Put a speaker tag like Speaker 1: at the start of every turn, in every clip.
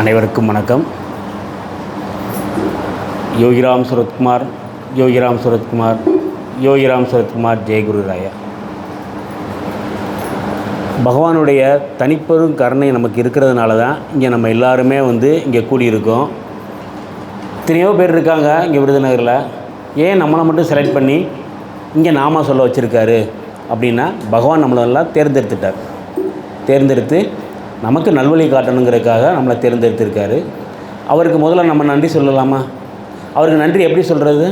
Speaker 1: அனைவருக்கும் வணக்கம். யோகிராம் சுரத்குமார், யோகிராம் சுரத்குமார், யோகிராம் சுரத்குமார், ஜெயகுரு ராயா. பகவானுடைய தனிப்பெரும் கருணை நமக்கு இருக்கிறதுனால தான் இங்கே நம்ம எல்லாருமே இங்கே கூடியிருக்கோம். எத்தனையோ பேர் இருக்காங்க இங்கே விருதுநகரில். ஏன் நம்மளை மட்டும் செலக்ட் பண்ணி இங்கே நாம சொல்ல வச்சுருக்காரு அப்படின்னா, பகவான் நம்மளெல்லாம் தேர்ந்தெடுத்து நமக்கு நல்வழி காட்டணுங்கிறதுக்காக நம்மளை தேர்ந்தெடுத்திருக்காரு. அவருக்கு முதல்ல நம்ம நன்றி சொல்லலாமா? அவருக்கு நன்றி எப்படி சொல்கிறது?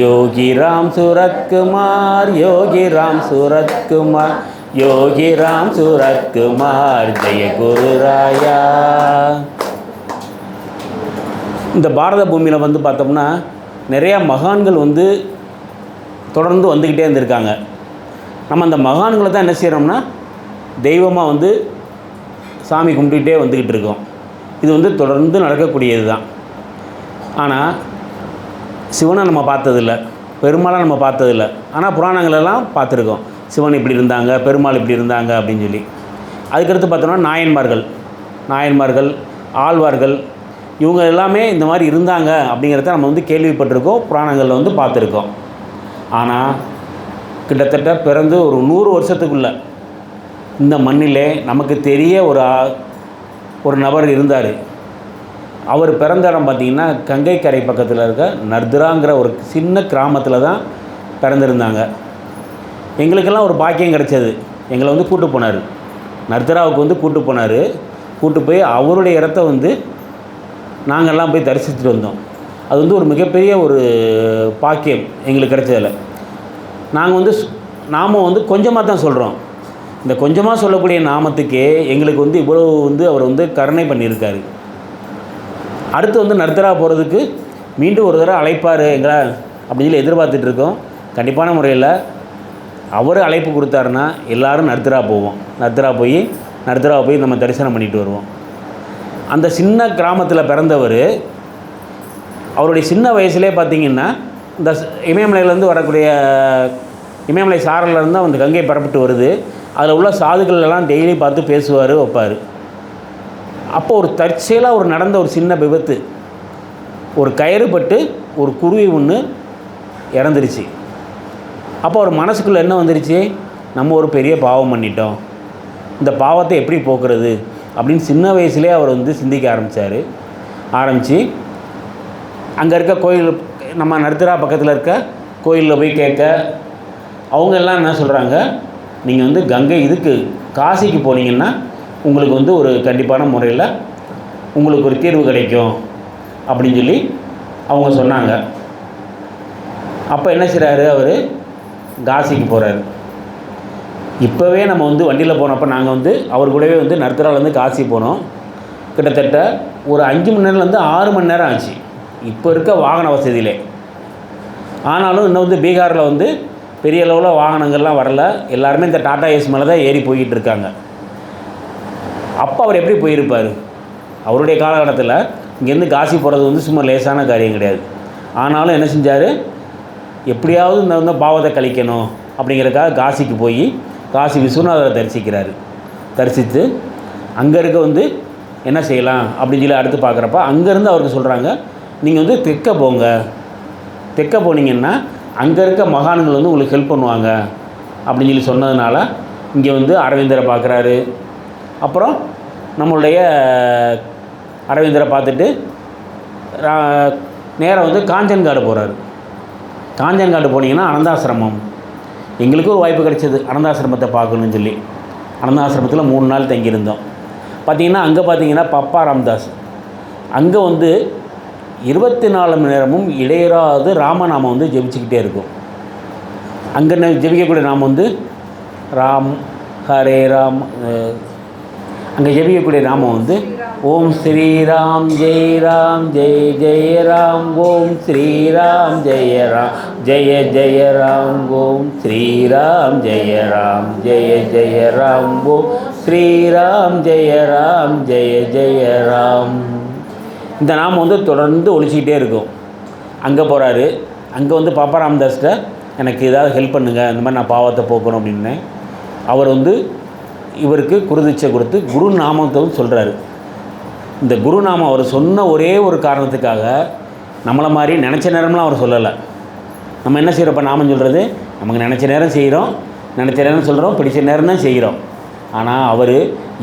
Speaker 1: யோகிராம் சுரத்குமார், யோகிராம் சுரத்குமார், யோகிராம் சுரத்குமார், ஜெய குரு ராயா. இந்த பாரத பூமியில் பார்த்தோம்னா நிறையா மகான்கள் தொடர்ந்து வந்துக்கிட்டே இருந்திருக்காங்க. நம்ம அந்த மகான்களை தான் என்ன செய்கிறோம்னா தெய்வமாக சாமி கும்பிட்டுக்கிட்டே வந்துக்கிட்டு இருக்கோம். இது தொடர்ந்து நடக்கக்கூடியது தான். ஆனால் சிவனை நம்ம பார்த்ததில்ல, பெருமாளை நம்ம பார்த்ததில்ல. ஆனால் புராணங்களெல்லாம் பார்த்துருக்கோம். சிவன் இப்படி இருந்தாங்க, பெருமாள் இப்படி இருந்தாங்க அப்படின்னு சொல்லி. அதுக்கடுத்து பார்த்தோம்னா நாயன்மார்கள், ஆழ்வார்கள், இவங்க எல்லாமே இந்த மாதிரி இருந்தாங்க அப்படிங்கிறத நம்ம கேள்விப்பட்டிருக்கோம், புராணங்களில் பார்த்துருக்கோம். ஆனால் கிட்டத்தட்ட பிறந்து ஒரு 100 வருஷத்துக்குள்ளே இந்த மண்ணிலே நமக்கு தெரிய ஒரு நபர் இருந்தார். அவர் பிறந்த இடம் பார்த்திங்கன்னா கங்கை கரை பக்கத்தில் இருக்க நர்தராங்கிற ஒரு சின்ன கிராமத்தில் தான் பிறந்திருந்தாங்க. எங்களுக்கெல்லாம் ஒரு பாக்கியம் கிடைச்சது. எங்களை கூட்டு போனார், நர்தராவுக்கு கூட்டு போனார். கூட்டு போய் அவருடைய இடத்த நாங்கள்லாம் போய் தரிசிச்சுட்டு வந்தோம். அது ஒரு மிகப்பெரிய ஒரு பாக்கியம் எங்களுக்கு கிடைச்சதில்ல. நாங்கள் நாம கொஞ்சமாக தான் சொல்கிறோம். இந்த கொஞ்சமாக சொல்லக்கூடிய நாமத்துக்கே எங்களுக்கு இவ்வளோ அவர் கருணை பண்ணியிருக்காரு. அடுத்து நர்தரா போகிறதுக்கு மீண்டும் ஒரு தடவை அழைப்பார் எங்களை அப்படின்னு சொல்லி எதிர்பார்த்துட்டு இருக்கோம். கண்டிப்பான முறையில் அவர் அழைப்பு கொடுத்தாருன்னா எல்லோரும் நர்தரா போவோம். நர்தராவை போய் நம்ம தரிசனம் பண்ணிட்டு வருவோம். அந்த சின்ன கிராமத்தில் பிறந்தவர் அவருடைய சின்ன வயசுலேயே பார்த்திங்கன்னா இந்த இமயமலையிலேருந்து வரக்கூடிய இமயமலை சாரலேருந்து அந்த கங்கை பரப்பிட்டு வருது. அதில் உள்ள சாதுக்களெல்லாம் டெய்லி பார்த்து பேசுவார், வைப்பார். அப்போ ஒரு தற்செயலாக நடந்த ஒரு சின்ன விபத்து, ஒரு கயிறு பட்டு ஒரு குருவி ஒன்று இறந்துருச்சு. அப்போ அவர் மனசுக்குள்ளே என்ன வந்துருச்சு? நம்ம ஒரு பெரிய பாவம் பண்ணிட்டோம், இந்த பாவத்தை எப்படி போக்குறது அப்படின்னு சின்ன வயசுலேயே அவர் சிந்திக்க ஆரம்பித்து அங்கே இருக்க கோயில், நம்ம நர்தரா பக்கத்தில் இருக்க கோயிலில் போய் கேட்க, அவங்க எல்லாம் என்ன சொல்கிறாங்க, நீங்கள் கங்கை காசிக்கு போனீங்கன்னா உங்களுக்கு ஒரு கண்டிப்பான முறையில் உங்களுக்கு ஒரு தீர்வு கிடைக்கும் அப்படின்னு சொல்லி அவங்க சொன்னாங்க. அப்போ என்ன செய்கிறாரு, அவர் காசிக்கு போகிறாரு. இப்போவே நம்ம வண்டியில் போனப்போ நாங்கள் அவர் கூடவே நர்தராலேருந்து காசி போனோம். கிட்டத்தட்ட ஒரு 5 மணி நேரம்லேருந்து 6 மணி நேரம் ஆச்சு இப்போ இருக்க வாகன வசதியிலே. ஆனாலும் இன்னும் பீகாரில் பெரிய அளவில் வாகனங்கள்லாம் வரல. எல்லாருமே இந்த டாடா ஏஸ் மேலே தான் ஏறி போய்கிட்டு இருக்காங்க. அப்போ அவர் எப்படி போயிருப்பார்? அவருடைய காலகட்டத்தில் இங்கேருந்து காசி போகிறது சும்மா லேசான காரியம் கிடையாது. ஆனாலும் என்ன செஞ்சார், எப்படியாவது இந்த பாவத்தை கழிக்கணும் அப்படிங்கிறதுக்காக காசிக்கு போய் காசி விஸ்வநாதரை தரிசித்து அங்கே இருக்க என்ன செய்யலாம் அப்படின்னு சொல்லி அடுத்து பார்க்குறப்ப அங்கேருந்து அவருக்கு சொல்கிறாங்க, நீங்கள் தெற்க போனீங்கன்னா அங்கே இருக்க மகான்கள் உங்களுக்கு ஹெல்ப் பண்ணுவாங்க அப்படின்னு சொல்லி சொன்னதுனால இங்கே அரவிந்தரை பார்க்குறாரு. அப்புறம் நம்மளுடைய அரவிந்தரை பார்த்துட்டு நேராக காஞ்சன்காடு போகிறாரு. காஞ்சன்காடு போனீங்கன்னா அனந்தாசிரமம். எங்களுக்கு ஒரு வாய்ப்பு கிடைச்சது அனந்தாசிரமத்தை பார்க்கணுன்னு சொல்லி. அனந்தாசிரமத்தில் 3 நாள் தங்கியிருந்தோம். பார்த்திங்கன்னா அங்கே பார்த்திங்கன்னா பப்பா ராம்தாஸ் அங்கே 24 மணி நேரமும் இடையராது ராமநாமம் ஜெபிச்சுக்கிட்டே இருக்கும். அங்கே ஜெபிக்கக்கூடிய நாமம் ராம், ஹரே ராம். அங்கே ஜெபிக்கக்கூடிய நாமம் ஓம் ஸ்ரீராம் ஜெய் ராம் ஜெய ஜெய ராம், ஓம் ஸ்ரீராம் ஜெய ராம் ஜெய ஜெய ராம், ஓம் ஸ்ரீராம் ஜெய ராம் ஜெய ஜெய ராம், ஓம் ஸ்ரீராம் ஜெய ராம் ஜெய ஜெய ராம். இந்த நாமம் தொடர்ந்து ஒழிச்சிக்கிட்டே இருக்கும். அங்கே போகிறாரு. அங்கே பாப்பா ராமதாஸ்கிட்ட எனக்கு ஏதாவது ஹெல்ப் பண்ணுங்கள், இந்த மாதிரி நான் பாவத்தை போக்கணும் அப்படின்னு. அவர் இவருக்கு குருதிச்சை கொடுத்து குரு நாமத்தை சொல்கிறாரு. இந்த குருநாமம் அவர் சொன்ன ஒரே ஒரு காரணத்துக்காக நம்மளை மாதிரி நினச்ச நேரம்லாம் அவர் சொல்லலை. நம்ம என்ன செய்கிறோம்? இப்போ நாமம் சொல்கிறது நமக்கு நினச்ச நேரம் செய்கிறோம், நினச்ச நேரம் சொல்கிறோம், பிடிச்ச நேரம் தான் செய்கிறோம். ஆனால் அவர்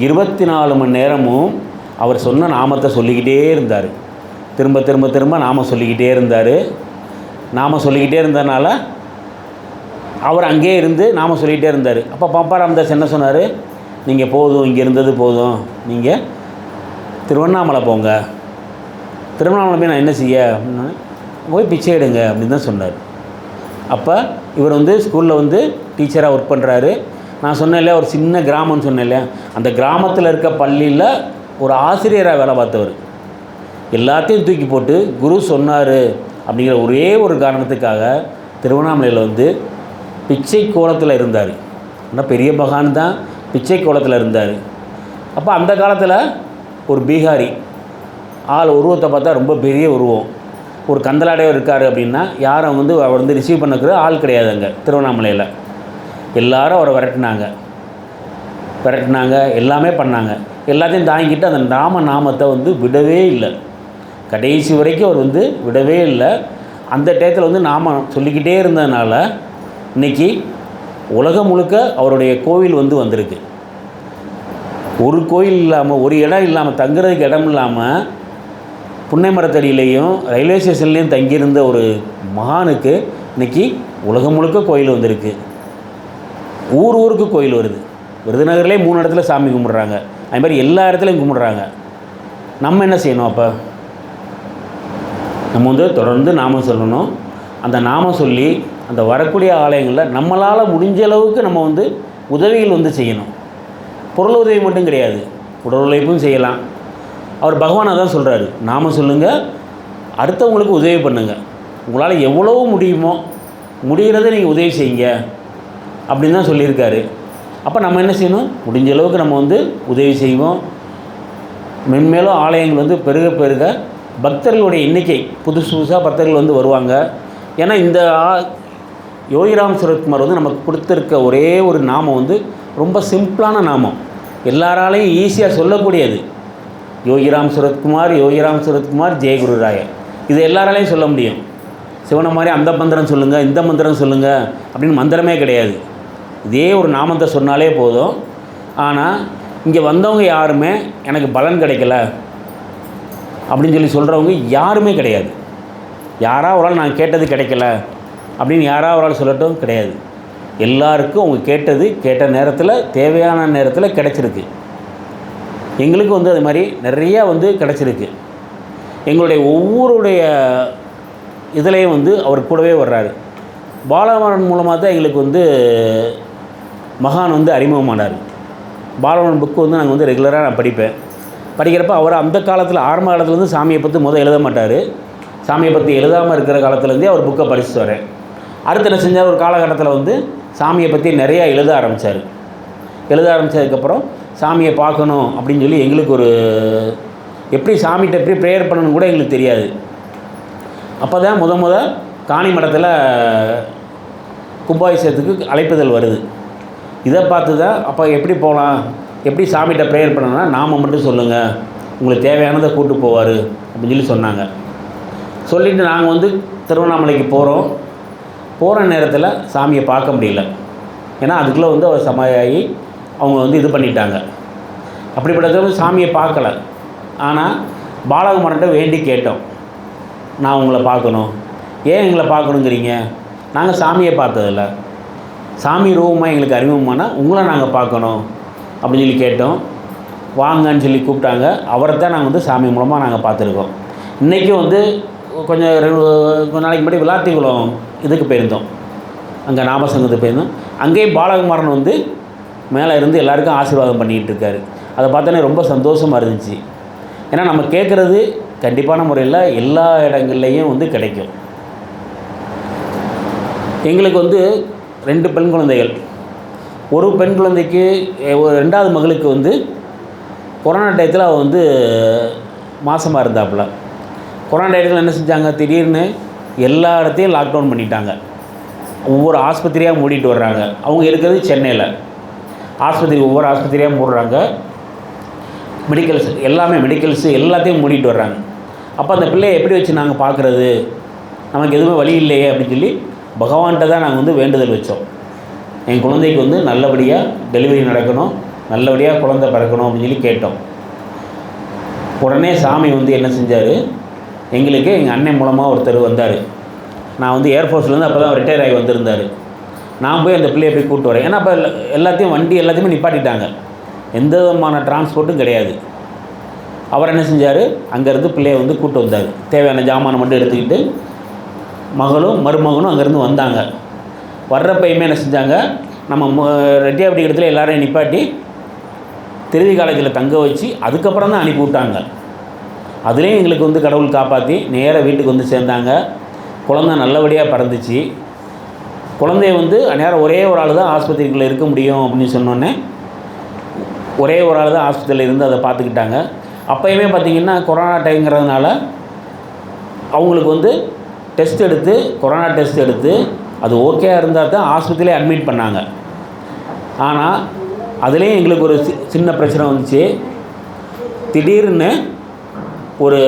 Speaker 1: 24 மணி நேரமும் அவர் சொன்ன நாமத்தை சொல்லிக்கிட்டே இருந்தார். திரும்ப திரும்ப திரும்ப நாமம் சொல்லிக்கிட்டே இருந்தார். நாமம் சொல்லிக்கிட்டே இருந்ததுனால அவர் அங்கேயே இருந்து நாமம் சொல்லிக்கிட்டே இருந்தார். அப்போ பாப்பா ராமதாஸ் என்ன சொன்னார்? நீங்கள் போதும், இங்கே இருந்தது போதும், நீங்கள் திருவண்ணாமலை போங்க. திருவண்ணாமலை போய் நான் என்ன செய்ய அப்படின்னா, போய் பிச்சை எடுங்க அப்படின்னு தான் சொன்னார். அப்போ இவர் வந்து ஸ்கூலில் வந்து டீச்சராக ஒர்க் பண்ணுறாரு. நான் சொன்னேன் இல்லையா, ஒரு சின்ன கிராமம்னு சொன்னேன் இல்லையா, அந்த கிராமத்தில் இருக்க பள்ளியில் ஒரு ஆசிரியராக வேலை பார்த்தவர். எல்லாத்தையும் தூக்கி போட்டு குரு சொன்னார் அப்படிங்கிற ஒரே ஒரு காரணத்துக்காக திருவண்ணாமலையில் வந்து பிச்சை கோலத்தில் இருந்தார். ஆனால் பெரிய மகான் தான், பிச்சை கோலத்தில் இருந்தார். அப்போ அந்த காலத்தில் ஒரு பீகாரி ஆள் உருவத்தை பார்த்தா ரொம்ப பெரிய உருவம், ஒரு கந்தலாடையவர் இருக்கார் அப்படின்னா யாரும் வந்து அவர் வந்து ரிசீவ் பண்ணக்கிற ஆள் கிடையாது. அங்கே திருவண்ணாமலையில் எல்லாரும் அவரை விரட்டினாங்க, எல்லாமே பண்ணாங்க. எல்லாத்தையும் தாங்கிட்டு அந்த நாமத்தை வந்து விடவே இல்லை. கடைசி வரைக்கும் அவர் வந்து விடவே இல்லை. அந்த டயத்தில் வந்து நாமம் சொல்லிக்கிட்டே இருந்ததுனால இன்றைக்கி உலகம் முழுக்க அவருடைய கோவில் வந்து வந்திருக்கு. ஒரு கோயில் இல்லாமல், ஒரு இடம் இல்லாமல், தங்குறதுக்கு இடம் இல்லாமல் புன்னை மரத்தடியிலையும் ரயில்வே ஸ்டேஷன்லேயும் தங்கியிருந்த ஒரு மகானுக்கு இன்றைக்கி உலகம் முழுக்க கோயில் வந்திருக்கு. ஊருக்கு கோயில் வருது. விருதுநகர்லேயே 3 இடத்துல சாமி கும்பிட்றாங்க. அது மாதிரி எல்லா இடத்துலையும் கும்பிட்றாங்க. நம்ம என்ன செய்யணும்? அப்போ நம்ம வந்து தொடர்ந்து நாமம் சொல்லணும். அந்த நாமம் சொல்லி அந்த வரக்கூடிய ஆலயங்களில் நம்மளால் முடிஞ்ச அளவுக்கு நம்ம வந்து உதவிகள் வந்து செய்யணும். பொருள் உதவி மட்டும் கிடையாது, உடல் உழைப்பும் செய்யலாம். அவர் பகவானை தான் சொல்கிறாரு, நாமம் சொல்லுங்கள், அடுத்தவங்களுக்கு உதவி பண்ணுங்கள், உங்களால் எவ்வளோ முடியுமோ முடிகிறத நீங்கள் உதவி செய்யுங்க அப்படின்னு தான் சொல்லியிருக்காரு. அப்போ நம்ம என்ன செய்யணும்? முடிஞ்ச அளவுக்கு நம்ம வந்து உதவி செய்வோம். மென்மேலும் ஆலயங்கள் வந்து பெருக பெருக பக்தர்களுடைய எண்ணிக்கை, புதுசாக பக்தர்கள் வந்து வருவாங்க. ஏன்னா இந்த யோகிராம் சுரத்குமார் வந்து நமக்கு கொடுத்துருக்க ஒரே ஒரு நாமம் வந்து ரொம்ப சிம்பிளான நாமம், எல்லாராலையும் ஈஸியாக சொல்லக்கூடியது. யோகிராம் சுரத்குமார் ஜெயகுரு ராய, இது எல்லாராலையும் சொல்ல முடியும். சிவனை மாதிரி அந்த மந்திரம் சொல்லுங்கள், இந்த மந்திரம் சொல்லுங்கள் அப்படின்னு மந்திரமே கிடையாது. இதே ஒரு நாமத்தை சொன்னாலே போதும். ஆனால் இங்கே வந்தவங்க யாருமே எனக்கு பலன் கிடைக்கல அப்படின்னு சொல்லி சொல்கிறவங்க யாருமே கிடையாது. யாராவது ஒரு ஆள் நான் கேட்டது கிடைக்கல அப்படின்னு யாராவது ஒரு ஆள் சொல்லட்டும், கிடையாது. எல்லாருக்கும் அவங்க கேட்ட நேரத்தில், தேவையான நேரத்தில் கிடச்சிருக்கு. எங்களுக்கு வந்து அது மாதிரி நிறையா வந்து கிடச்சிருக்கு. எங்களுடைய ஒவ்வொருடைய இதுலேயும் வந்து அவர் கூடவே வர்றாரு. பாலவன் மூலமாக தான் எங்களுக்கு வந்து மகான் வந்து அறிமுகமானார். பாலவன் புக்கு வந்து நாங்கள் வந்து ரெகுலராக நான் படிப்பேன். படிக்கிறப்ப அவர் அந்த காலத்தில், ஆரம்ப காலத்துலேருந்து சாமியை பற்றி எழுத மாட்டார். சாமியை பற்றி எழுதாமல் இருக்கிற காலத்துலேருந்தே அவர் புக்கை படிச்சுட்டு வரேன். அடுத்து என்ன செஞ்சார்? ஒரு காலகட்டத்தில் வந்து சாமியை பற்றி நிறையா எழுத ஆரம்பித்ததுக்கப்புறம் சாமியை பார்க்கணும் அப்படின்னு சொல்லி எங்களுக்கு ஒரு எப்படி சாமிகிட்ட எப்படி ப்ரேயர் பண்ணணும்னு கூட எங்களுக்கு தெரியாது. அப்போ தான் முத காணி மடத்தில் கும்பாபிஷேகத்துக்கு அழைப்புதல் வருது. இதை பார்த்து தான் அப்போ எப்படி போகலாம், எப்படி சாமிகிட்ட ப்ரேயர் பண்ணணும்னா நாம மட்டும் சொல்லுங்கள், உங்களுக்கு தேவையானதை கூட்டு போவார் அப்படின்னு சொல்லி சொன்னாங்க. சொல்லிவிட்டு நாங்கள் வந்து திருவண்ணாமலைக்கு போகிற நேரத்தில் சாமியை பார்க்க முடியல. ஏன்னா அதுக்குள்ளே வந்து அவர் சமாயாகி அவங்க வந்து இது பண்ணிட்டாங்க. அப்படிப்பட்ட சாமியை பார்க்கல. ஆனால் பாலகுமாரன்ட்ட வேண்டி கேட்டோம், நான் உங்களை பார்க்கணும். ஏன் எங்களை பார்க்கணுங்கிறீங்க? நாங்கள் சாமியை பார்த்ததில்ல, சாமி ரூபமாக எங்களுக்கு அறிமுகமானால் உங்களை நாங்கள் பார்க்கணும் அப்படின்னு சொல்லி கேட்டோம். வாங்கன்னு சொல்லி கூப்பிட்டாங்க. அவரை தான் நாங்கள் வந்து சாமி மூலமாக நாங்கள் பார்த்துருக்கோம். இன்றைக்கும் வந்து கொஞ்சம் நாளைக்கு முன்னாடி விளாத்திக்குளம் இதுக்கு போயிருந்தோம், அங்கே நாமசங்கத்துக்கு போயிருந்தோம். அங்கேயும் பாலகுமாரன் வந்து மேலே இருந்து எல்லாருக்கும் ஆசீர்வாதம் பண்ணிகிட்டு இருக்காரு. அதை பார்த்தோன்னே ரொம்ப சந்தோஷமாக இருந்துச்சு. ஏன்னா நம்ம கேட்குறது கண்டிப்பான முறையில் எல்லா இடங்கள்லையும் வந்து கிடைக்கும். எங்களுக்கு வந்து 2 பெண் குழந்தைகள். ஒரு பெண் குழந்தைக்கு, ஒரு 2வது மகளுக்கு வந்து கொரோனா டயத்தில் அவள் வந்து மாசமாக இருந்தாப்புல. கொரோனா டயத்தில் என்ன செஞ்சாங்க, திடீர்னு எல்லா இடத்தையும் லாக்டவுன் பண்ணிட்டாங்க. ஒவ்வொரு ஆஸ்பத்திரியாக மூடிட்டு வர்றாங்க. அவங்க இருக்கிறது சென்னையில். ஒவ்வொரு ஆஸ்பத்திரியாக மூடுறாங்க. மெடிக்கல்ஸ் எல்லாமே மெடிக்கல்ஸு எல்லாத்தையும் மூடிட்டு வர்றாங்க. அப்போ அந்த பிள்ளையை எப்படி வச்சு நாங்கள் பார்க்குறது, நமக்கு எதுவுமே வழி இல்லையே அப்படின்னு சொல்லி பகவான்கிட்ட தான் நாங்கள் வந்து வேண்டுதல் வச்சோம். என் குழந்தைக்கு வந்து நல்லபடியாக டெலிவரி நடக்கணும், நல்லபடியாக குழந்தை பிறக்கணும் அப்படின்னு சொல்லி கேட்டோம். உடனே சாமி வந்து என்ன செஞ்சார், எங்களுக்கு எங்கள் அண்ணன் மூலமாக ஒருத்தர் வந்தார். நான் வந்து ஏர்ஃபோர்ஸ்லேருந்து அப்போ தான் ரிட்டையர் ஆகி வந்திருந்தார். நான் போய் அந்த பிள்ளையை போய் கூப்பிட்டு வரேன். ஏன்னா அப்போ எல்லாத்தையும் வண்டி எல்லாத்தையுமே நிப்பாட்டிட்டாங்க, எந்த விதமான டிரான்ஸ்போர்ட்டும் கிடையாது. அவர் என்ன செஞ்சார், அங்கேருந்து பிள்ளையை வந்து கூப்பிட்டு வந்தார். தேவையான ஜாமானை மட்டும் எடுத்துக்கிட்டு மகளும் மருமகனும் அங்கேருந்து வந்தாங்க. வர்றப்பையுமே என்ன செஞ்சாங்க, நம்ம ரெட்டியாப்பட்டி இடத்துல எல்லாரையும் நிப்பாட்டி திருவி காலேஜில் தங்க வச்சு அதுக்கப்புறம் தான் அனுப்பி விட்டாங்க. அதுலேயும் எங்களுக்கு வந்து கடவுள் காப்பாற்றி நேராக வீட்டுக்கு வந்து சேர்ந்தாங்க. குழந்தை நல்லபடியாக பிறந்துச்சு. குழந்தைய வந்து நேரம் ஒரே ஒரு ஆள் தான் ஆஸ்பத்திரிக்குள்ளே இருக்க முடியும் அப்படின்னு சொன்னோன்னே ஒரே ஒரு ஆள் தான் ஆஸ்பத்திரியில் இருந்து அதை பார்த்துக்கிட்டாங்க. அப்போயுமே பார்த்திங்கன்னா கொரோனா டைம்ங்கிறதுனால அவங்களுக்கு வந்து டெஸ்ட் எடுத்து கொரோனா டெஸ்ட் எடுத்து அது ஓகேயாக இருந்தால் தான் ஆஸ்பத்திரியிலே அட்மிட் பண்ணாங்க. ஆனால் அதுலேயும் எங்களுக்கு ஒரு சின்ன பிரச்சனை வந்துச்சு. திடீர்னு ஒரு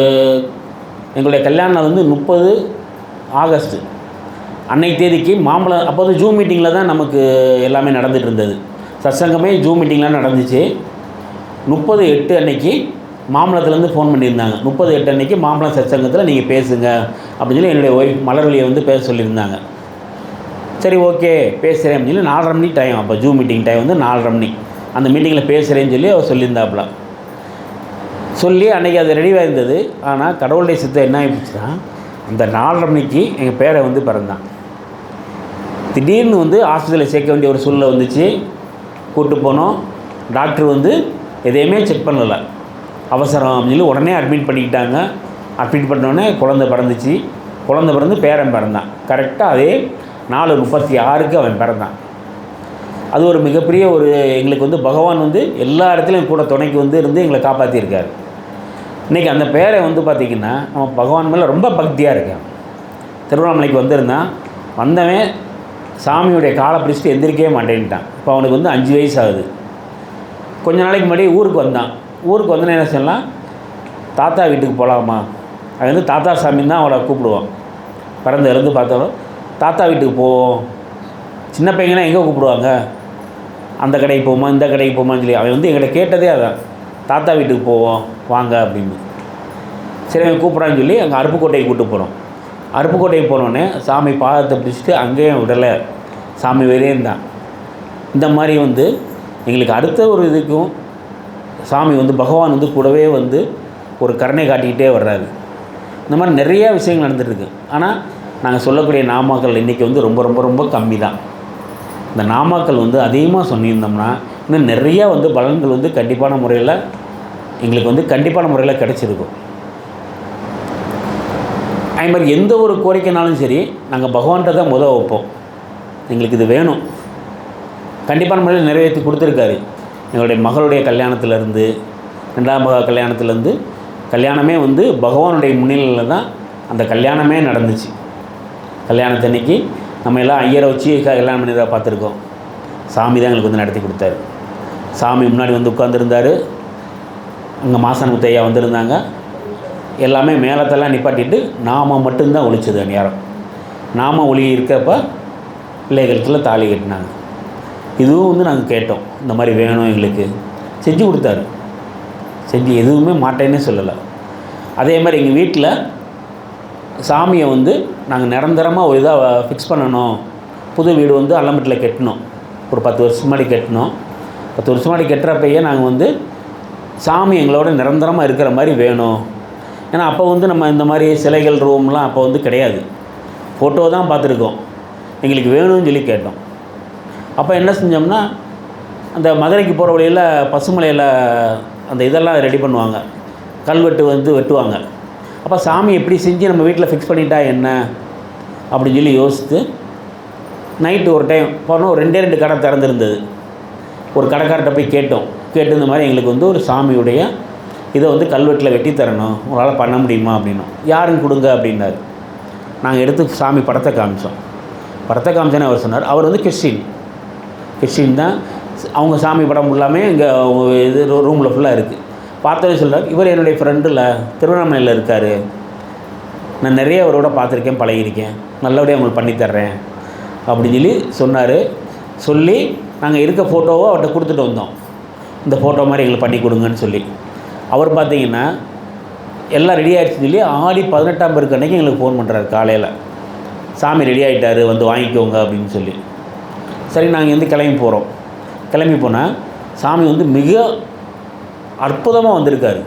Speaker 1: எங்களுடைய கல்யாணம் வந்து 30 ஆகஸ்ட் அன்னைக்கு தேதிக்கு மாம்பழம், அப்போ வந்து ஜூம் மீட்டிங்கில் தான் நமக்கு எல்லாமே நடந்துகிட்டு இருந்தது. சத்சங்கமே ஜூம் மீட்டிங்லாம் நடந்துச்சு. 30/8 அன்னைக்கு மாம்பழத்துலேருந்து ஃபோன் பண்ணியிருந்தாங்க. 30/8 அன்னைக்கு மாம்பழம் சத்சங்கத்தில் நீங்கள் பேசுங்க அப்படின்னு சொல்லி என்னுடைய ஒய்ஃப் மலர்வழியை வந்து பேச சொல்லியிருந்தாங்க. சரி ஓகே பேசுகிறேன் அப்படின்னு சொல்லி 4:30 மணி டைம், அப்போ ஜூம் மீட்டிங் டைம் வந்து 4:30 மணி. அந்த மீட்டிங்கில் பேசுகிறேன்னு சொல்லி அவர் சொல்லியிருந்தாப்புல. சொல்லி அன்றைக்கி அது ரெடியாக இருந்தது. ஆனால் கடவுளுடைய சித்தம் என்ன ஆகிடுச்சுன்னா, அந்த 4:30 மணிக்கு எங்கள் பேரை வந்து பிறந்தான். திடீர்னு வந்து ஹாஸ்பிட்டலில் சேர்க்க வேண்டிய ஒரு சூழ்நிலை வந்துச்சு. கூப்பிட்டு போனோம். டாக்டர் வந்து எதையுமே செக் பண்ணலை, அவசரம் அப்படின்னு சொல்லி உடனே அட்மிட் பண்ணிக்கிட்டாங்க. அட்மிட் பண்ணோடனே குழந்தை பிறந்துச்சு. குழந்தை பிறந்து பேரன் பிறந்தான். கரெக்டாக அதே 4:36க்கு அவன் பிறந்தான். அது ஒரு மிகப்பெரிய ஒரு எங்களுக்கு வந்து பகவான் வந்து எல்லா இடத்துலையும் கூட துணைக்கு வந்து இருந்து எங்களை காப்பாற்றியிருக்காரு. இன்றைக்கி அந்த பேரை வந்து பார்த்திங்கன்னா நம்ம பகவான் மேலே ரொம்ப பக்தியாக இருக்கேன். திருவண்ணாமலைக்கு வந்திருந்தான். வந்தவன் சாமியுடைய காலை பிடிச்சிட்டு எந்திரிக்கவே மாட்டேன்ட்டான். இப்போ அவனுக்கு வந்து 5 வயசு ஆகுது. கொஞ்ச நாளைக்கு முன்னாடி ஊருக்கு வந்தான். ஊருக்கு வந்தோன்னே என்ன சொல்லலாம், தாத்தா வீட்டுக்கு போகலாமா, அது வந்து தாத்தா சாமின்னு தான் அவளை கூப்பிடுவான். பிறந்த இருந்து பார்த்தாலும் தாத்தா வீட்டுக்கு போவோம். சின்ன பையனா எங்கே கூப்பிடுவாங்க, அந்த கடைக்கு போவோமா இந்த கடைக்கு போமான்னு சொல்லி அவன் வந்து எங்கிட்ட கேட்டதே அதான், தாத்தா வீட்டுக்கு போவோம் வாங்க அப்படின்னு. சரி அவன் கூப்பிட்றான்னு சொல்லி அங்கே அருப்புக்கோட்டைக்கு கூப்பிட்டு போனோம். அருப்புக்கோட்டைக்கு போனோடனே சாமி பாதத்தை பிடிச்சிட்டு அங்கேயும் விடலை, சாமி வெளியேன் தான். இந்த மாதிரி வந்து எங்களுக்கு அடுத்த ஒரு இதுக்கும் சாமி வந்து பகவான் வந்து கூடவே வந்து ஒரு கருணை காட்டிக்கிட்டே வர்றாரு. இந்த மாதிரி நிறையா விஷயங்கள் நடந்துகிட்ருக்கு. ஆனால் நாங்கள் சொல்லக்கூடிய நாமாக்கள் இன்றைக்கி வந்து ரொம்ப ரொம்ப ரொம்ப கம்மி தான். இந்த நாமாக்கள் வந்து அதிகமாக சொல்லியிருந்தோம்னா இன்னும் நிறையா வந்து பலன்கள் வந்து கண்டிப்பான முறையில் எங்களுக்கு வந்து கண்டிப்பான முறையில் கிடச்சிருக்கும். அதே மாதிரி எந்த ஒரு கோரிக்கைனாலும் சரி நாங்கள் பகவான்கிட்ட தான் வைப்போம். எங்களுக்கு இது வேணும், கண்டிப்பான முறையில் நிறைவேற்றி கொடுத்துருக்காரு. எங்களுடைய மகளுடைய கல்யாணத்துலேருந்து 2ஆம் மக கல்யாணத்துலேருந்து கல்யாணமே வந்து பகவானுடைய முன்னிலையில் தான் அந்த கல்யாணமே நடந்துச்சு. கல்யாணத்தன்னைக்கு நம்ம எல்லாம் ஐயரை வச்சு கல்யாணம் பண்ணிடுறா பார்த்துருக்கோம். சாமி தான் எங்களுக்கு வந்து நடத்தி கொடுத்தாரு. சாமி முன்னாடி வந்து உட்காந்துருந்தார். அங்கே மாசான் முத்தையா வந்திருந்தாங்க. எல்லாமே மேலத்தெல்லாம் நிப்பாட்டிட்டு நாம மட்டும்தான் ஒழிச்சது. நேரம் நாம ஒளி இருக்கப்ப பிள்ளைகளுக்குள்ள தாலி கட்டினாங்க. இதுவும் வந்து நாங்கள் கேட்டோம், இந்த மாதிரி வேணும் எங்களுக்கு, செஞ்சு கொடுத்தாரு. செஞ்சு எதுவுமே மாட்டேன்னே சொல்லலை. அதே மாதிரி எங்கள் வீட்டில் சாமியை வந்து நாங்கள் நிரந்தரமாக ஒரு இதாக ஃபிக்ஸ் பண்ணணும். புது வீடு வந்து அல்லமட்டில் கட்டணும். ஒரு 10 வருஷம் முன்னாடி கட்டணும். 10 வருஷம் முன்னாடி கட்டுறப்பையே நாங்கள் வந்து சாமி எங்களோட நிரந்தரமாக இருக்கிற மாதிரி வேணும். ஏன்னா அப்போ வந்து நம்ம இந்த மாதிரி சிலைகள் ரூம்லாம் அப்போ வந்து கிடையாது, ஃபோட்டோ தான் பார்த்துருக்கோம். எங்களுக்கு வேணும்னு சொல்லி கேட்டோம். அப்போ என்ன செஞ்சோம்னா, அந்த மதுரைக்கு போகிற வழியில் பசுமலையில் அந்த இதெல்லாம் ரெடி பண்ணுவாங்க, கல்வெட்டு வந்து வெட்டுவாங்க. அப்போ சாமி எப்படி செஞ்சு நம்ம வீட்டில் ஃபிக்ஸ் பண்ணிட்டா என்ன அப்படின்னு சொல்லி யோசித்து நைட்டு ஒரு டைம் போனோம். 2 கடை திறந்துருந்தது. ஒரு கடைக்கார்ட்ட போய் கேட்டோம். கேட்டு இந்த மாதிரி எங்களுக்கு வந்து ஒரு சாமியுடைய இதை வந்து கல்வெட்டில் வெட்டி தரணும், உங்களால் பண்ண முடியுமா அப்படின்னோம். யாருன்னு கொடுங்க அப்படின்னாரு. நாங்கள் எடுத்து சாமி படத்தை காமிச்சோம். படத்தை காமிச்சோன்னே அவர் சொன்னார், அவர் வந்து கிறிஸ்டின் தான். அவங்க சாமி படம் எல்லாமே இங்கே இது ரூமில் ஃபுல்லாக இருக்குது. பார்த்தவரே சொல்கிறார், இவர் என்னுடைய ஃப்ரெண்டில் திருவண்ணாமலையில் இருக்கார், நான் நிறைய அவரோட பார்த்துருக்கேன், பழகியிருக்கேன், நல்லபடியாக உங்களுக்கு பண்ணித்தர்றேன் அப்படின்னு சொல்லி சொன்னார். சொல்லி நாங்கள் இருக்க ஃபோட்டோவை அவர்கிட்ட கொடுத்துட்டு வந்தோம். இந்த ஃபோட்டோ மாதிரி எங்களுக்கு பண்ணி கொடுங்கன்னு சொல்லி. அவர் பார்த்திங்கன்னா எல்லாம் ரெடி ஆகிடுச்சுன்னு சொல்லி ஆடி 18ஆம் பெருக்கு அன்றைக்கி எங்களுக்கு ஃபோன் பண்ணுறாரு காலையில், சாமி ரெடி ஆகிட்டார், வந்து வாங்கிக்கோங்க அப்படின்னு சொல்லி. சரி, நாங்கள் வந்து கிளம்பி போகிறோம். கிளம்பி போனால் சாமி வந்து மிக அற்புதமாக வந்திருக்காரு.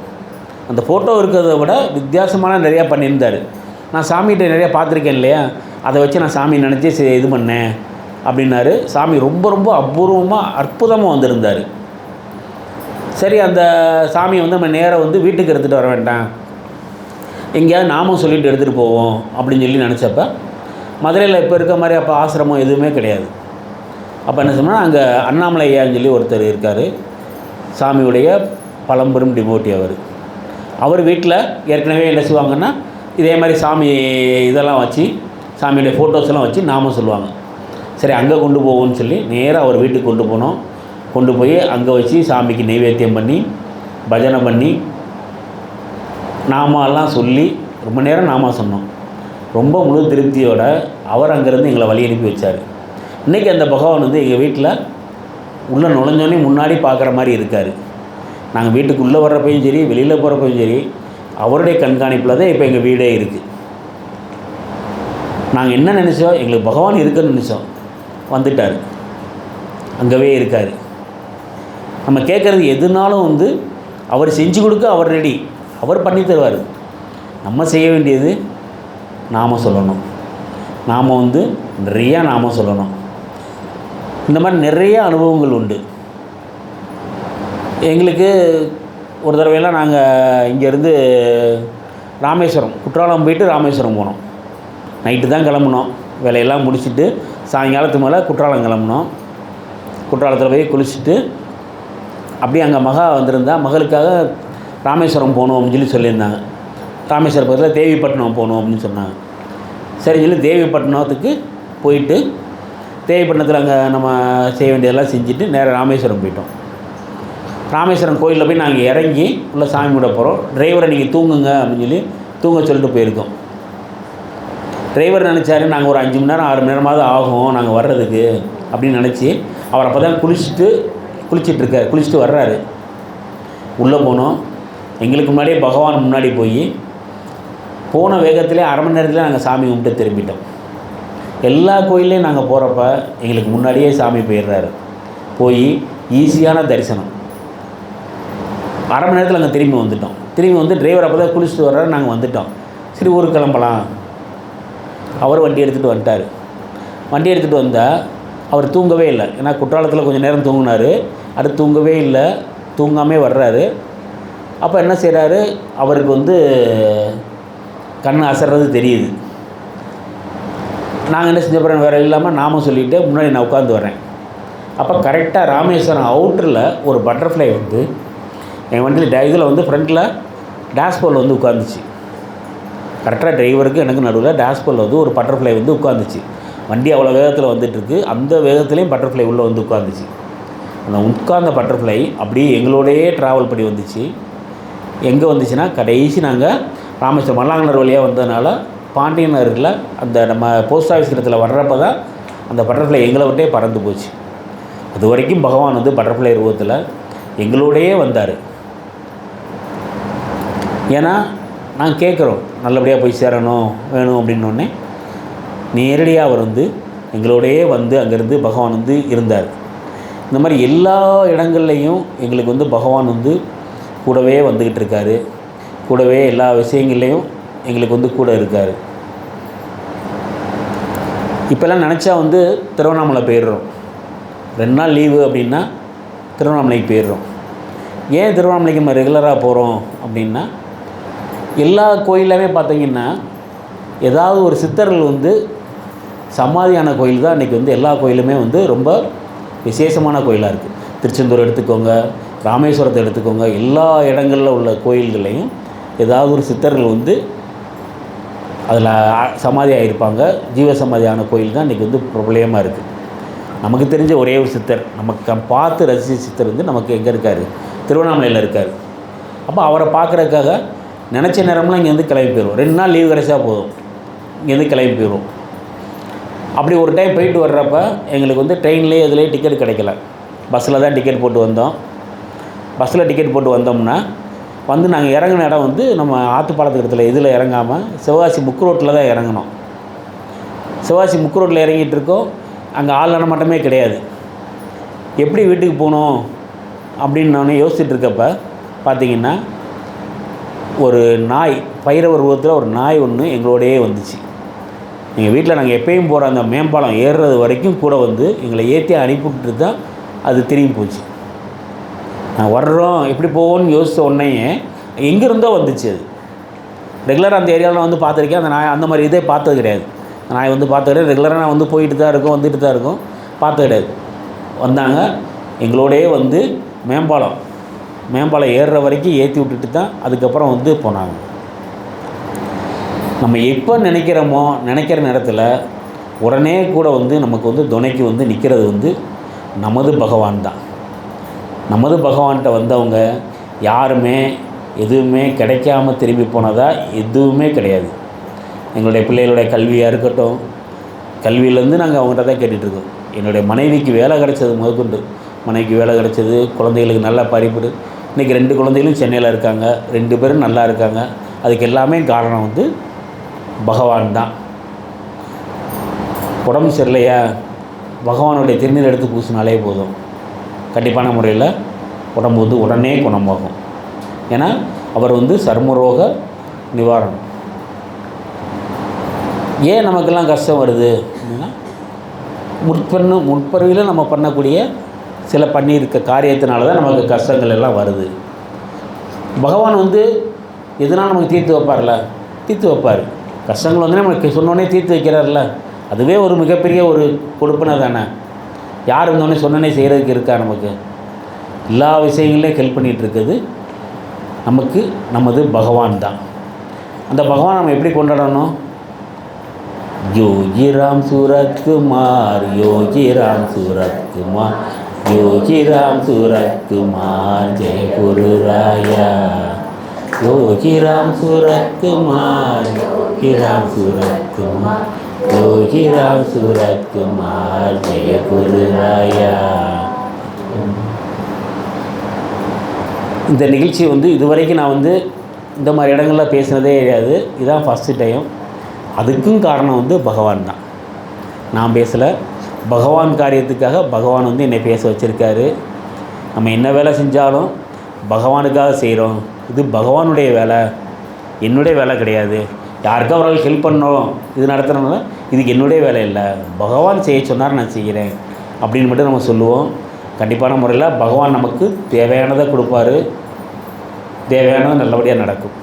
Speaker 1: அந்த ஃபோட்டோ இருக்கிறத விட வித்தியாசமான நிறையா பண்ணியிருந்தார். நான் சாமிகிட்ட நிறையா பார்த்துருக்கேன் இல்லையா, அதை வச்சு நான் சாமி நினச்சி இது பண்ணேன் அப்படின்னாரு. சாமி ரொம்ப ரொம்ப அபூர்வமாக அற்புதமாக வந்திருந்தார். சரி, அந்த சாமியை வந்து நம்ம நேராக வந்து வீட்டுக்கு எடுத்துகிட்டு வர வேண்டாம், எங்கேயாவது நாமும் சொல்லிட்டு எடுத்துகிட்டு போவோம் அப்படின்னு சொல்லி நினச்சப்ப, மதுரையில் இப்போ இருக்க மாதிரி அப்போ ஆசிரமம் எதுவுமே கிடையாது. அப்போ என்ன சொன்னால், அங்கே அண்ணாமலை ஐயான்னு சொல்லி ஒருத்தர் இருக்கார், சாமியுடைய பழம்பெரும் டிவோட்டி. அவர் வீட்டில் ஏற்கனவே என்ன செய்வாங்கன்னா, இதே மாதிரி சாமி இதெல்லாம் வச்சு, சாமியுடைய ஃபோட்டோஸ் எல்லாம் வச்சு நாம சொல்லுவாங்க. சரி, அங்கே கொண்டு போவோம்னு சொல்லி நேராக அவர் வீட்டுக்கு கொண்டு போனோம். கொண்டு போய் அங்கே வச்சு சாமிக்கு நைவேத்தியம் பண்ணி, பஜனை பண்ணி, நாமெல்லாம் சொல்லி ரொம்ப நேரம் நாம சொன்னோம். ரொம்ப முழு திருப்தியோட அவர் அங்கேருந்து எங்களை வழி அனுப்பி வச்சார். இன்றைக்கி அந்த பகவான் வந்து எங்கள் வீட்டில் உள்ளே நுழைஞ்சோன்னே முன்னாடி பார்க்குற மாதிரி இருக்கார். நாங்கள் வீட்டுக்குள்ளே வர்றப்பையும் சரி, வெளியில் போகிறப்பையும் சரி, அவருடைய கண்காணிப்பில் தான் இப்போ எங்கள் வீடே இருக்குது. நாங்கள் என்ன நினச்சோம், எங்களுக்கு பகவான் இருக்குன்னு நினச்சோம், வந்துட்டார், அங்கவே இருக்கார். நம்ம கேட்குறது எதுனாலும் வந்து அவர் செஞ்சு கொடுக்க அவர் ரெடி, அவர் பண்ணி தருவார். நம்ம செய்ய வேண்டியது நாம சொல்லணும். நாம் வந்து நிறையா நாம சொல்லணும். இந்த மாதிரி நிறைய அனுபவங்கள் உண்டு எங்களுக்கு. ஒரு தடவையெல்லாம் நாங்கள் இங்கேருந்து ராமேஸ்வரம், குற்றாலம் போயிட்டு ராமேஸ்வரம் போனோம். நைட்டு தான் கிளம்புனோம். வேலையெல்லாம் முடிச்சுட்டு சாயங்காலத்துக்கு மேலே குற்றாலம் கிளம்புனோம். குற்றாலத்தில் போய் குளிச்சுட்டு அப்படியே அங்கே மகா வந்திருந்தா, மகளுக்காக ராமேஸ்வரம் போகணும் அப்படின்னு சொல்லியிருந்தாங்க. ராமேஸ்வரம் பக்கத்தில் தேவிப்பட்டினம் போகணும் அப்படின்னு சொன்னாங்க. சரி சொல்லி தேவிப்பட்டினத்துக்கு போயிட்டு, தேவிப்பட்டினத்தில் அங்கே நம்ம செய்ய வேண்டியதெல்லாம் செஞ்சுட்டு நேராக ராமேஸ்வரம் போயிட்டோம். ராமேஸ்வரம் கோயிலில் போய் நாங்கள் இறங்கி உள்ள சாமி விட போகிறோம். டிரைவரை நீங்கள் தூங்குங்க அப்படின்னு சொல்லி தூங்க சொல்லிட்டு போயிருக்கோம். டிரைவர் நினச்சாரு நாங்கள் ஒரு 5 மணி நேரம் 6 மணி நேரமாவது ஆகும் நாங்கள் வர்றதுக்கு அப்படின்னு நினச்சி, அவர் அப்போ தான் குளிச்சிட்ருக்கார். குளிச்சுட்டு வர்றாரு. உள்ளே போனோம். எங்களுக்கு முன்னாடியே பகவான் முன்னாடி போய் போன வேகத்திலே 1/2 மணி நேரத்தில் நாங்கள் சாமி கும்பிட்டு திரும்பிட்டோம். எல்லா கோயிலையும் நாங்கள் போகிறப்ப எங்களுக்கு முன்னாடியே சாமி போயிடுறாரு. போய் ஈஸியான தரிசனம். 1/2 மணி நேரத்தில் நாங்கள் திரும்பி வந்துட்டோம். திரும்பி வந்து டிரைவர் அப்போ தான் குளிச்சுட்டு வர்றாரு. நாங்கள் வந்துட்டோம். சரி, ஊருக்கு கிளம்பலாம். அவர் வண்டி எடுத்துகிட்டு வந்துட்டார். வண்டி எடுத்துகிட்டு வந்தால் அவர் தூங்கவே இல்லை. ஏன்னா குற்றாலத்தில் கொஞ்சம் நேரம் தூங்கினார். அது தூங்கவே இல்லை, தூங்காமே வர்றாரு. அப்போ என்ன செய்கிறாரு, அவருக்கு வந்து கண் அசர்றது தெரியுது. நாங்கள் என்ன செஞ்ச பிறகு வேறு இல்லாமல் நாம சொல்லிவிட்டு முன்னாடி நான் உட்காந்து வரேன். அப்போ கரெக்டாக ராமேஸ்வரம் அவுட்டரில் ஒரு பட்டர்ஃப்ளை வந்து என் வண்டியில் இதில் வந்து ஃப்ரண்ட்டில் டேஷ்போர்டில் வந்து உட்காந்துச்சு. கரெக்டாக டிரைவருக்கு எனக்கு நடுவில் டேஷ்போர்டில் வந்து ஒரு பட்டர்ஃப்ளை வந்து உட்காந்துச்சு. வண்டி அவ்வளோ வேகத்தில் வந்துட்டுருக்கு. அந்த வேகத்துலேயும் பட்டர்ஃப்ளை உள்ளே வந்து உட்காந்துச்சு. அந்த உட்கார்ந்த பட்டர்ஃப்ளை அப்படியே எங்களோடையே ட்ராவல் பண்ணி வந்துச்சு. எங்கே வந்துச்சுன்னா, கடைசி நாங்கள் ராமேஸ்வரம் மல்லாங்கனர் வழியாக வந்ததுனால பாண்டியன் நகரில் அந்த நம்ம போஸ்ட் ஆஃபீஸ் இடத்துல வர்றப்போ தான் அந்த பட்டர்ஃப்ளை எங்களை விட்டே பறந்து போச்சு. அது வரைக்கும் பகவான் வந்து பட்டர்ஃப்ளை ரூபத்தில் எங்களோடையே வந்தார். ஏன்னா நாங்கள் கேட்குறோம், நல்லபடியாக போய் சேரணும் வேணும் அப்படின்னோடனே நேரடியாக அவர் வந்து எங்களோடையே வந்து அங்கேருந்து பகவான் வந்து இருந்தார். இந்த மாதிரி எல்லா இடங்கள்லையும் எங்களுக்கு வந்து பகவான் வந்து கூடவே வந்துக்கிட்டு இருக்கார். கூடவே எல்லா விஷயங்கள்லையும் எங்களுக்கு வந்து கூட இருக்கார். இப்போல்லாம் நினச்சா வந்து திருவண்ணாமலை போயிடுறோம். 2 நாள் லீவு அப்படின்னா திருவண்ணாமலைக்கு போயிடுறோம். ஏன் திருவண்ணாமலைக்கு நம்ம ரெகுலராக போகிறோம் அப்படின்னா, எல்லா கோயிலுமே பார்த்திங்கன்னா ஏதாவது ஒரு சித்தர்கள் வந்து சமாதியான கோயில் தான் இன்றைக்கி வந்து எல்லா கோயிலுமே வந்து ரொம்ப விசேஷமான கோயிலாக இருக்குது. திருச்செந்தூர் எடுத்துக்கோங்க, ராமேஸ்வரத்தை எடுத்துக்கோங்க, எல்லா இடங்களில் உள்ள கோயில்கள்லையும் ஏதாவது ஒரு சித்தர்கள் வந்து அதில் சமாதியாக இருப்பாங்க. ஜீவ சமாதியான கோயில் தான் இன்றைக்கி வந்து பிரபலமாக இருக்குது. நமக்கு தெரிஞ்ச ஒரே ஒரு சித்தர், நமக்கு பார்த்து ரசித்த சித்தர் வந்து நமக்கு எங்கே இருக்கார், திருவண்ணாமலையில் இருக்கார். அப்போ அவரை பார்க்குறதுக்காக நினச்ச நேரம்லாம் இங்கேருந்து கிளம்பி போயிடுவோம். 2 நாள் லீவு கிடைச்சா போதும், இங்கேருந்து கிளம்பி போயிடுவோம். அப்படி ஒரு டைம் போயிட்டு வர்றப்ப எங்களுக்கு வந்து ட்ரெயின்லேயே இதுலேயே டிக்கெட் கிடைக்கல. பஸ்ஸில் தான் டிக்கெட் போட்டு வந்தோம். பஸ்ஸில் டிக்கெட் போட்டு வந்தோம்னா வந்து நாங்கள் இறங்கின இடம் வந்து நம்ம ஆற்றுப்பாலத்துக்கு இதில் இறங்காமல் சிவகாசி முக்கு ரோட்டில் தான் இறங்கினோம். சிவகாசி முக்கு ரோட்டில் இறங்கிட்டு இருக்கோம். அங்கே ஆள் நடமாட்டமே கிடையாது. எப்படி வீட்டுக்கு போகணும் அப்படின்னு நான் யோசிச்சுட்டு இருக்கப்ப பார்த்திங்கன்னா ஒரு நாய், பைரவர் உருவத்தில் ஒரு நாய் ஒன்று எங்களோடையே வந்துச்சு. எங்கள் வீட்டில் நாங்கள் எப்பயும் போகிற அந்த மேம்பாலம் ஏறுறது வரைக்கும் கூட வந்து எங்களை ஏற்றி அனுப்பிவிட்டு தான் அது திரும்பி போச்சு. நான் வர்றோம் எப்படி போவோன்னு யோசித்த உடனே எங்கேருந்தோ வந்துச்சு. அது ரெகுலராக அந்த ஏரியாவில் வந்து பார்த்துருக்கேன். அந்த நாய் அந்த மாதிரி இதே பார்த்தது கிடையாது. அந்த நாய் வந்து பார்த்தது கிடையாது. ரெகுலராக நான் வந்து போயிட்டு தான் இருக்கோம், வந்துட்டு தான் இருக்கோம், பார்த்தது கிடையாது. வந்தாங்க எங்களோடையே வந்து மேம்பாலம் ஏறுற வரைக்கும் ஏற்றி விட்டுட்டு தான் அதுக்கப்புறம் வந்து போனாங்க. நம்ம எப்போ நினைக்கிற நேரத்தில் உடனே கூட வந்து நமக்கு வந்து துணைக்கு வந்து நிற்கிறது வந்து நமது பகவான் தான். நமது பகவான்கிட்ட வந்தவங்க யாருமே எதுவுமே கிடைக்காம திரும்பி போனதாக எதுவுமே கிடையாது. எங்களுடைய பிள்ளைகளுடைய கல்வியாக இருக்கட்டும், கல்வியிலேருந்து நாங்கள் அவங்ககிட்ட தான் கேட்டுட்ருக்கோம். என்னுடைய மனைவிக்கு வேலை கிடைச்சது முதற்கொண்டு, மனைவிக்கு வேலை கிடைச்சது, குழந்தைகளுக்கு நல்ல படிப்பு. இன்றைக்கி 2 குழந்தைகளும் சென்னையில் இருக்காங்க, 2 பேரும் நல்லா இருக்காங்க. அதுக்கு எல்லாமே காரணம் வந்து பகவான் தான். உடம்பு சரியில்லையா, பகவானுடைய திருநீர் எடுத்து பூசினாலே போதும், கண்டிப்பான முறையில் உடம்பு வந்து உடனே குணமாகும். ஏன்னா அவர் வந்து சர்மரோக நிவாரணம். ஏன் நமக்கெல்லாம் கஷ்டம் வருது அப்படின்னா முற்பருவியில் நம்ம பண்ணக்கூடிய சில பண்ணியிருக்க காரியத்தினால தான் நமக்கு கஷ்டங்கள் எல்லாம் வருது. பகவான் வந்து எதனால் நமக்கு தீர்த்து வைப்பார். கஷ்டங்கள் வந்து நமக்கு சொன்னோன்னே தீர்த்து வைக்கிறார்ல, அதுவே ஒரு மிகப்பெரிய ஒரு கொடுப்பனை தானே. யார் இருந்தோடனே சொன்னோன்னே செய்கிறதுக்கு இருக்கா? நமக்கு எல்லா விஷயங்களையும் ஹெல்ப் பண்ணிகிட்டு இருக்குது நமக்கு நமது பகவான் தான். அந்த பகவான் நம்ம எப்படி கொண்டாடணும்? யோகி ராம் சூரத்குமார், யோகி ராம் சூரத்குமார், யோகி ராம் சூரத்குமார், ஜெய குரு ராயா. யோகி ராம் சூரத்குமார், யோகி ராம் சூரத்குமார், யோகி ராம் சூரத்குமார், ஜெய குரு ராயா. இந்த நிகழ்ச்சி வந்து இதுவரைக்கும் நான் வந்து இந்த மாதிரி இடங்களில் பேசினதே கிடையாது. இதுதான் ஃபஸ்ட்டு டைம். அதுக்கும் காரணம் வந்து பகவான் தான். நான் பேசலை, பகவான் காரியத்துக்காக பகவான் வந்து என்னை பேச வச்சுருக்காரு. நம்ம என்ன வேலை செஞ்சாலும் பகவானுக்காக செய்கிறோம். இது பகவானுடைய வேலை, என்னுடைய வேலை கிடையாது. யாருக்கும் அவர்கள் ஹெல்ப் பண்ணணும், இது நடத்துகிறனால இதுக்கு என்னுடைய வேலை இல்லை, பகவான் செய்ய சொன்னார், நான் செய்கிறேன் அப்படின்னு மட்டும் நம்ம சொல்லுவோம். கண்டிப்பான முறையில் பகவான் நமக்கு தேவையானதை கொடுப்பார், தேவையானது நல்லபடியாக நடக்கும்.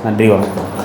Speaker 1: நன்றி, வணக்கம்.